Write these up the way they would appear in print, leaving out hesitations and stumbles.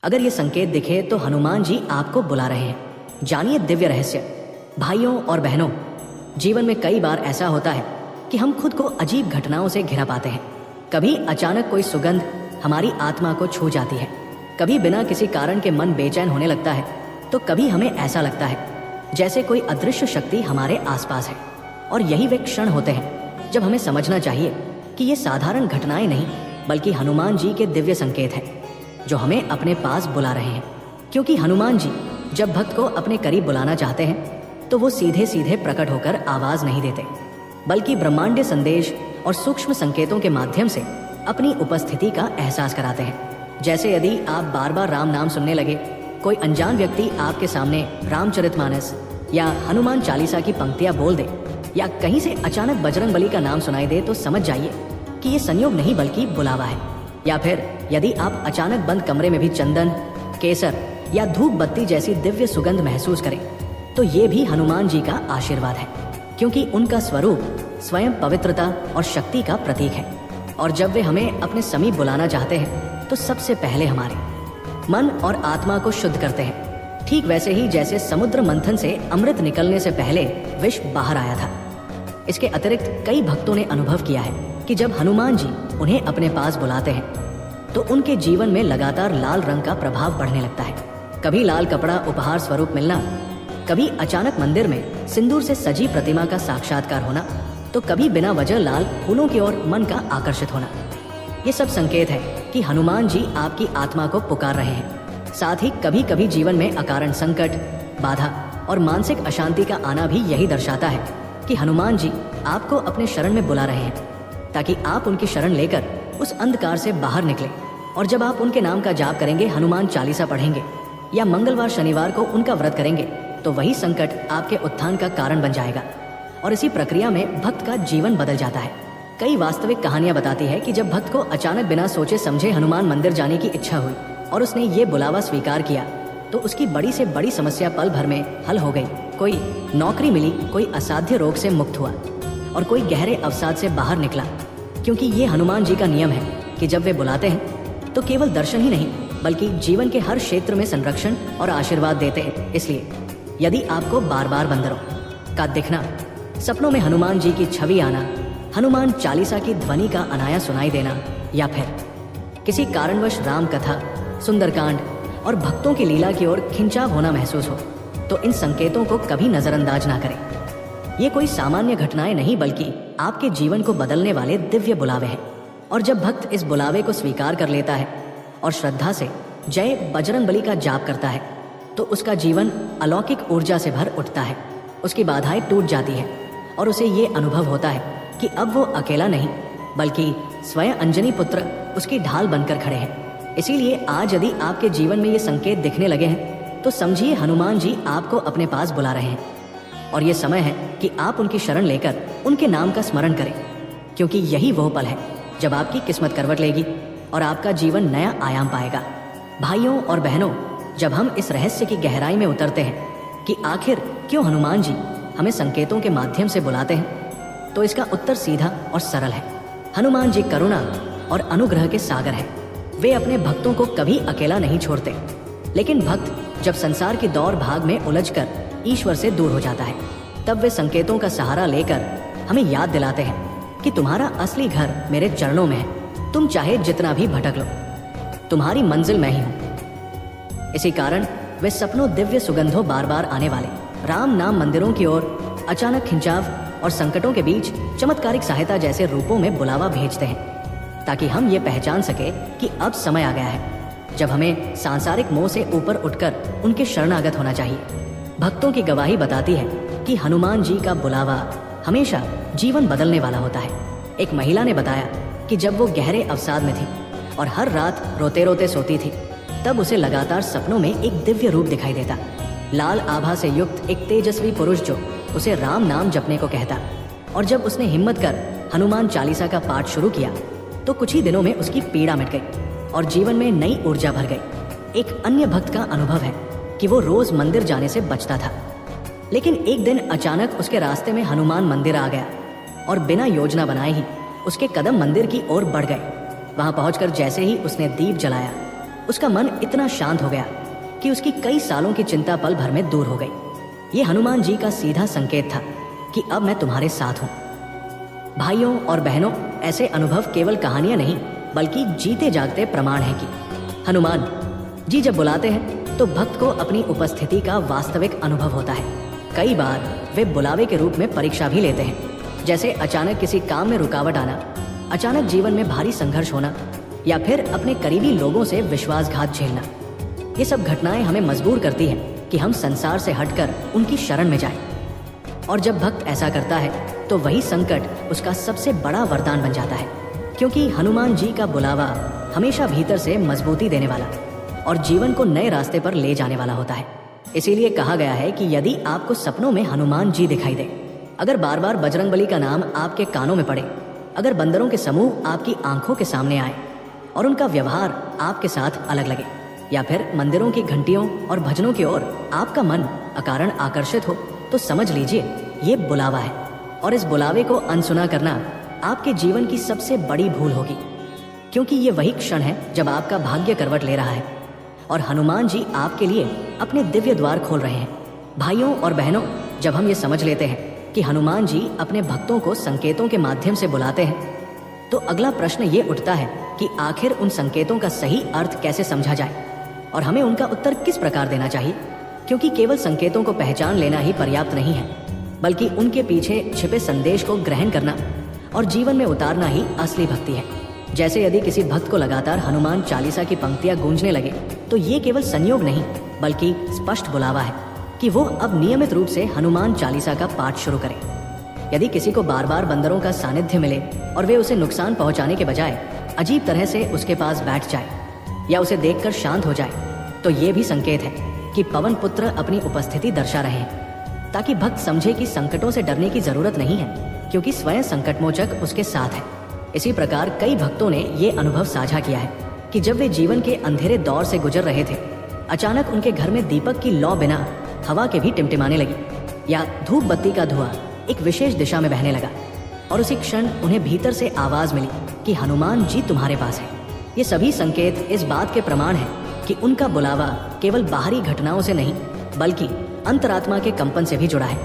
अगर ये संकेत दिखे तो हनुमान जी आपको बुला रहे हैं। जानिए दिव्य रहस्य। भाइयों और बहनों, जीवन में कई बार ऐसा होता है कि हम खुद को अजीब घटनाओं से घिरा पाते हैं। कभी अचानक कोई सुगंध हमारी आत्मा को छू जाती है, कभी बिना किसी कारण के मन बेचैन होने लगता है, तो कभी हमें ऐसा लगता है जैसे कोई अदृश्य शक्ति हमारे आसपास है। और यही वे क्षण होते हैं जब हमें समझना चाहिए कि ये साधारण घटनाएं नहीं बल्कि हनुमान जी के दिव्य संकेत हैं जो हमें अपने पास बुला रहे हैं। क्योंकि हनुमान जी जब भक्त को अपने करीब बुलाना चाहते हैं तो वो सीधे सीधे प्रकट होकर आवाज नहीं देते, बल्कि ब्रह्मांडीय संदेश और सूक्ष्म संकेतों के माध्यम से अपनी उपस्थिति का एहसास कराते हैं। जैसे यदि आप बार बार राम नाम सुनने लगे, कोई अनजान व्यक्ति आपके सामने रामचरितमानस या हनुमान चालीसा की पंक्तियां बोल दे, या कहीं से अचानक बजरंगबली का नाम सुनाई दे, तो समझ जाइए कि ये संयोग नहीं बल्कि बुलावा है। या फिर यदि आप अचानक बंद कमरे में भी चंदन, केसर या धूप बत्ती जैसी दिव्य सुगंध महसूस करें, तो ये भी हनुमान जी का आशीर्वाद है, क्योंकि उनका स्वरूप स्वयं पवित्रता और शक्ति का प्रतीक है। और जब वे हमें अपने समीप बुलाना चाहते हैं तो सबसे पहले हमारे मन और आत्मा को शुद्ध करते हैं, ठीक वैसे ही जैसे समुद्र मंथन से अमृत निकलने से पहले विष बाहर आया था। इसके अतिरिक्त कई भक्तों ने अनुभव किया है कि जब हनुमान जी उन्हें अपने पास बुलाते हैं तो उनके जीवन में लगातार लाल रंग का प्रभाव बढ़ने लगता है। कभी लाल कपड़ा उपहार स्वरूप मिलना, कभी अचानक मंदिर में सिंदूर से सजी प्रतिमा का साक्षात्कार होना, तो कभी बिना वजह लाल फूलों की ओर मन का आकर्षित होना। ये सब संकेत है कि हनुमान जी आपकी आत्मा को पुकार रहे हैं। साथ ही कभी कभी जीवन में अकारण संकट, बाधा और मानसिक अशांति का आना भी यही दर्शाता है कि हनुमान जी आपको अपने शरण में बुला रहे हैं, ताकि आप उनकी शरण लेकर उस अंधकार से बाहर निकले। और जब आप उनके नाम का जाप करेंगे, हनुमान चालीसा पढ़ेंगे या मंगलवार शनिवार को उनका व्रत करेंगे, तो वही संकट आपके उत्थान का कारण बन जाएगा। और इसी प्रक्रिया में भक्त का जीवन बदल जाता है। कई वास्तविक कहानियां बताती है कि जब भक्त को अचानक बिना सोचे समझे हनुमान मंदिर जाने की इच्छा हुई और उसने ये बुलावा स्वीकार किया, तो उसकी बड़ी से बड़ी समस्या पल भर में हल हो गई। कोई नौकरी मिली, कोई असाध्य रोग से मुक्त हुआ और कोई गहरे अवसाद से बाहर निकला। क्योंकि ये हनुमान जी का नियम है कि जब वे बुलाते हैं तो केवल दर्शन ही नहीं बल्कि जीवन के हर क्षेत्र में संरक्षण और आशीर्वाद देते हैं। इसलिए यदि आपको बार बार बंदरों का दिखना, सपनों में हनुमान जी की छवि आना, हनुमान चालीसा की ध्वनि का अनायास सुनाई देना, या फिर किसी कारणवश राम कथा, सुंदरकांड और भक्तों की लीला की ओर खिंचाव होना महसूस हो, तो इन संकेतों को कभी नजरअंदाज ना करें। ये कोई सामान्य घटनाएं नहीं बल्कि आपके जीवन को बदलने वाले दिव्य बुलावे हैं। और जब भक्त इस बुलावे को स्वीकार कर लेता है और श्रद्धा से जय बजरंगबली का जाप करता है, तो उसका जीवन अलौकिक ऊर्जा से भर उठता है। उसकी बाधाएं टूट जाती है और उसे ये अनुभव होता है कि अब वो अकेला नहीं बल्कि स्वयं अंजनी पुत्र उसकी ढाल बनकर खड़े हैं। इसीलिए आज यदि आपके जीवन में ये संकेत दिखने लगे हैं, तो समझिए हनुमान जी आपको अपने पास बुला रहे हैं। और ये समय है कि आप उनकी शरण लेकर उनके नाम का स्मरण करें, क्योंकि यही वो पल है जब आपकी किस्मत करवट लेगी और आपका जीवन नया आयाम पाएगा। भाइयों और बहनों, जब हम इस रहस्य की गहराई में उतरते हैं कि आखिर क्यों हनुमान जी हमें संकेतों के माध्यम से बुलाते हैं, तो इसका उत्तर सीधा और सरल है। हनुमान जी करुणा और अनुग्रह के सागर हैं। वे अपने भक्तों को कभी अकेला नहीं छोड़ते। लेकिन भक्त जब संसार की दौड़ भाग में उलझकर ईश्वर से दूर हो जाता है, तब वे संकेतों का सहारा लेकर हमें याद दिलाते हैं कि तुम्हारा असली घर मेरे चरणों में है। तुम चाहे जितना भी भटक लो, तुम्हारी मंजिल मैं ही हूँ। इसी कारण वे सपनों, दिव्य सुगंधों, बार बार आने वाले राम नाम मंदिरों की ओर, अचानक खिंचाव और संकटों के बीच चमत्कारिक सहायता जैसे रूपों में बुलावा भेजते हैं, ताकि हम ये पहचान सके कि अब समय आ गया है जब हमें सांसारिक मोह से ऊपर उठकर उनके शरणागत होना चाहिए। भक्तों की गवाही बताती है कि हनुमान जी का बुलावा हमेशा जीवन बदलने वाला होता है। एक महिला ने बताया कि जब वो गहरे अवसाद में थी और हर रात रोते रोते सोती थी, तब उसे लगातार सपनों में एक दिव्य रूप दिखाई देता, लाल आभा से युक्त एक तेजस्वी पुरुष जो उसे राम नाम जपने को कहता। और जब उसने हिम्मत कर हनुमान चालीसा का पाठ शुरू किया, तो कुछ ही दिनों में उसकी पीड़ा मिट गई और जीवन में नई ऊर्जा भर गई। एक अन्य भक्त का अनुभव है कि वो रोज मंदिर जाने से बचता था, लेकिन एक दिन अचानक उसके रास्ते में हनुमान मंदिर आ गया और बिना योजना बनाए ही उसके कदम मंदिर की ओर बढ़ गए। वहां पहुंचकर जैसे ही उसने दीप जलाया, उसका मन इतना शांत हो गया कि उसकी कई सालों की चिंता पल भर में दूर हो गई। ये हनुमान जी का सीधा संकेत था कि अब मैं तुम्हारे साथ हूं। भाइयों और बहनों, ऐसे अनुभव केवल कहानियां नहीं बल्कि जीते जागते प्रमाण हैं कि हनुमान जी जब बुलाते हैं तो भक्त को अपनी उपस्थिति का वास्तविक अनुभव होता है। कई बार वे बुलावे के रूप में परीक्षा भी लेते हैं, जैसे अचानक किसी काम में रुकावट आना, अचानक जीवन में भारी संघर्ष होना या फिर अपने करीबी लोगों से विश्वासघात झेलना। ये सब घटनाएं हमें मजबूर करती हैं कि हम संसार से हटकर उनकी शरण में जाएं। और जब भक्त ऐसा करता है तो वही संकट उसका सबसे बड़ा वरदान बन जाता है, क्योंकि हनुमान जी का बुलावा हमेशा भीतर से मजबूती देने वाला और जीवन को नए रास्ते पर ले जाने वाला होता है। इसीलिए कहा गया है कि यदि आपको सपनों में हनुमान जी दिखाई दे, अगर बार बार बजरंगबली का नाम आपके कानों में पड़े, अगर बंदरों के समूह आपकी आंखों के सामने आए और उनका व्यवहार आपके साथ अलग लगे, या फिर मंदिरों की घंटियों और भजनों की ओर आपका मन अकारण आकर्षित हो, तो समझ लीजिए ये बुलावा है। और इस बुलावे को अनसुना करना आपके जीवन की सबसे बड़ी भूल होगी, क्योंकि ये वही क्षण है जब आपका भाग्य करवट ले रहा है और हनुमान जी आपके लिए अपने दिव्य द्वार खोल रहे हैं। भाइयों और बहनों, जब हम ये समझ लेते हैं कि हनुमान जी अपने भक्तों को संकेतों के माध्यम से बुलाते हैं, तो अगला प्रश्न ये उठता है कि आखिर उन संकेतों का सही अर्थ कैसे समझा जाए और हमें उनका उत्तर किस प्रकार देना चाहिए। क्योंकि केवल संकेतों को पहचान लेना ही पर्याप्त नहीं है, बल्कि उनके पीछे छिपे संदेश को ग्रहण करना और जीवन में उतारना ही असली भक्ति है। जैसे यदि किसी भक्त को लगातार हनुमान चालीसा की पंक्तियां गूंजने लगे, तो ये केवल संयोग नहीं बल्कि स्पष्ट बुलावा है कि वो अब नियमित रूप से हनुमान चालीसा का पाठ शुरू करे। यदि किसी को बार बार बंदरों का सानिध्य मिले और वे उसे नुकसान पहुंचाने के बजाय अजीब तरह से उसके पास बैठ जाए या उसे देखकर शांत हो जाए, तो ये भी संकेत है कि पवन पुत्र अपनी उपस्थिति दर्शा रहे हैं, ताकि भक्त समझे कि संकटों से डरने की जरूरत नहीं है, क्योंकि स्वयं संकटमोचक उसके साथ है। इसी प्रकार कई भक्तों ने ये अनुभव साझा किया है कि जब वे जीवन के अंधेरे दौर से गुजर रहे थे, अचानक उनके घर में दीपक की लौ बिना हवा के भी टिमटिमाने लगी या धूप बत्ती का धुआं एक विशेष दिशा में बहने लगा और उसी क्षण उन्हें भीतर से आवाज मिली कि हनुमान जी तुम्हारे पास है। ये सभी संकेत इस बात के प्रमाण हैं कि उनका बुलावा केवल बाहरी घटनाओं से नहीं बल्कि अंतरात्मा के कंपन से भी जुड़ा है।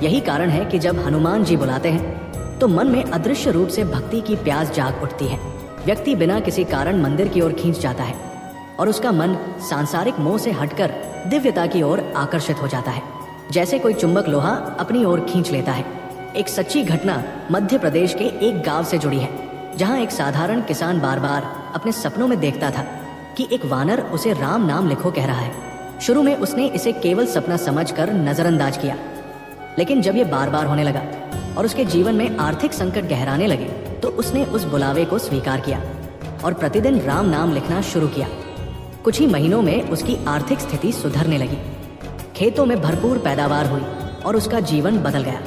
यही कारण है कि जब हनुमान जी बुलाते हैं तो मन में अदृश्य रूप से भक्ति की प्यास जाग उठती है। व्यक्ति बिना किसी कारण मंदिर की ओर खींच जाता है और उसका मन सांसारिक मोह से हटकर दिव्यता की ओर आकर्षित हो जाता है, जैसे कोई चुंबक लोहा अपनी ओर खींच लेता है। एक सच्ची घटना मध्य प्रदेश के एक गांव से जुड़ी है, जहां एक साधारण किसान बार बार अपने सपनों में देखता था कि एक वानर उसे राम नाम लिखो कह रहा है। शुरू में उसने इसे केवल सपना समझकर नजरअंदाज किया, लेकिन जब ये बार बार होने लगा और उसके जीवन में आर्थिक संकट गहराने लगे, तो उसने उस बुलावे को स्वीकार किया और प्रतिदिन राम नाम लिखना शुरू किया। कुछ ही महीनों में उसकी आर्थिक स्थिति सुधरने लगी, खेतों में भरपूर पैदावार हुई और उसका जीवन बदल गया।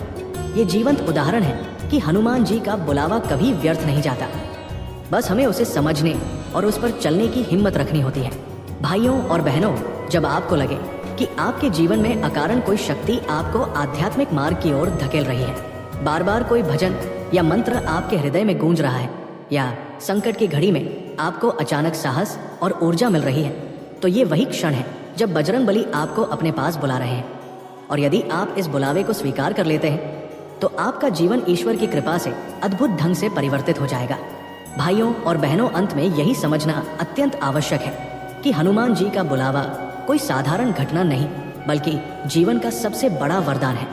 ये जीवंत उदाहरण है कि हनुमान जी का बुलावा कभी व्यर्थ नहीं जाता, बस हमें उसे समझने और उस पर चलने की हिम्मत रखनी होती है। भाइयों और बहनों, जब आपको लगे कि आपके जीवन में अकारण कोई शक्ति आपको आध्यात्मिक मार्ग की ओर धकेल रही है, बार बार कोई भजन या मंत्र आपके हृदय में गूंज रहा है, या संकट की घड़ी में आपको अचानक साहस और ऊर्जा मिल रही है, तो ये वही क्षण है जब बजरंगबली आपको अपने पास बुला रहे हैं। और यदि आप इस बुलावे को स्वीकार कर लेते हैं तो आपका जीवन ईश्वर की कृपा से अद्भुत ढंग से परिवर्तित हो जाएगा। भाइयों और बहनों, अंत में यही समझना अत्यंत आवश्यक है कि हनुमान जी का बुलावा कोई साधारण घटना नहीं बल्कि जीवन का सबसे बड़ा वरदान है,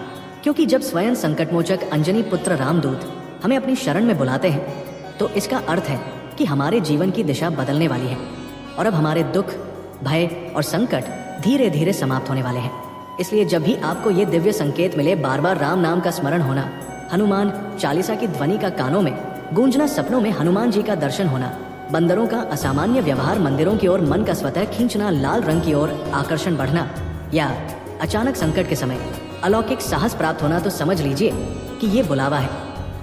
क्योंकि जब स्वयं संकटमोचक अंजनी पुत्र रामदूत हमें अपनी शरण में बुलाते हैं तो इसका अर्थ है कि हमारे जीवन की दिशा बदलने वाली है और अब हमारे दुख, भय और संकट धीरे धीरे समाप्त होने वाले हैं। इसलिए जब भी आपको ये दिव्य संकेत मिले, बार बार राम नाम का स्मरण होना, हनुमान चालीसा की ध्वनि का कानों में गूंजना, सपनों में हनुमान जी का दर्शन होना, बंदरों का असामान्य व्यवहार, मंदिरों की ओर मन का स्वतः खींचना, लाल रंग की ओर आकर्षण बढ़ना या अचानक संकट के समय अलौकिक साहस प्राप्त होना, तो समझ लीजिए कि ये बुलावा है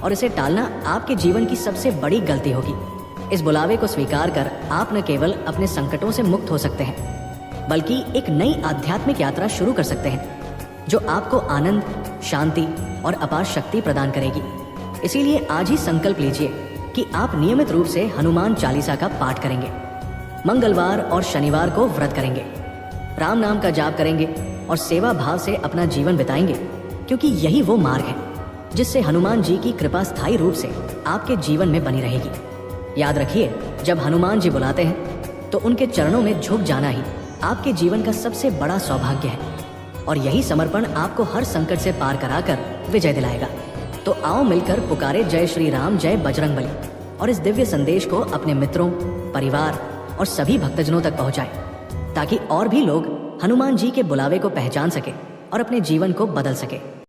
और इसे टालना आपके जीवन की सबसे बड़ी गलती होगी। इस बुलावे को स्वीकार कर आप न केवल अपने संकटों से मुक्त हो सकते हैं बल्कि एक नई आध्यात्मिक यात्रा शुरू कर सकते हैं जो आपको आनंद, शांति और अपार शक्ति प्रदान करेगी। इसीलिए आज ही संकल्प लीजिए कि आप नियमित रूप से हनुमान चालीसा का पाठ करेंगे। मंगलवार और शनिवार को व्रत करेंगे, राम नाम का जाप करेंगे और सेवा भाव से अपना जीवन बिताएंगे, क्योंकि यही वो मार्ग है जिससे हनुमान जी की कृपा स्थायी रूप से आपके जीवन में बनी रहेगी। याद रखिए, जब हनुमान जी बुलाते हैं तो उनके चरणों में झुक जाना ही आपके जीवन का सबसे बड़ा सौभाग्य है और यही समर्पण आपको हर संकट से पार कराकर विजय दिलाएगा। तो आओ मिलकर पुकारे जय श्री राम, जय बजरंगबली और इस दिव्य संदेश को अपने मित्रों, परिवार और सभी भक्तजनों तक पहुंचाएं, ताकि और भी लोग हनुमान जी के बुलावे को पहचान सके और अपने जीवन को बदल सके।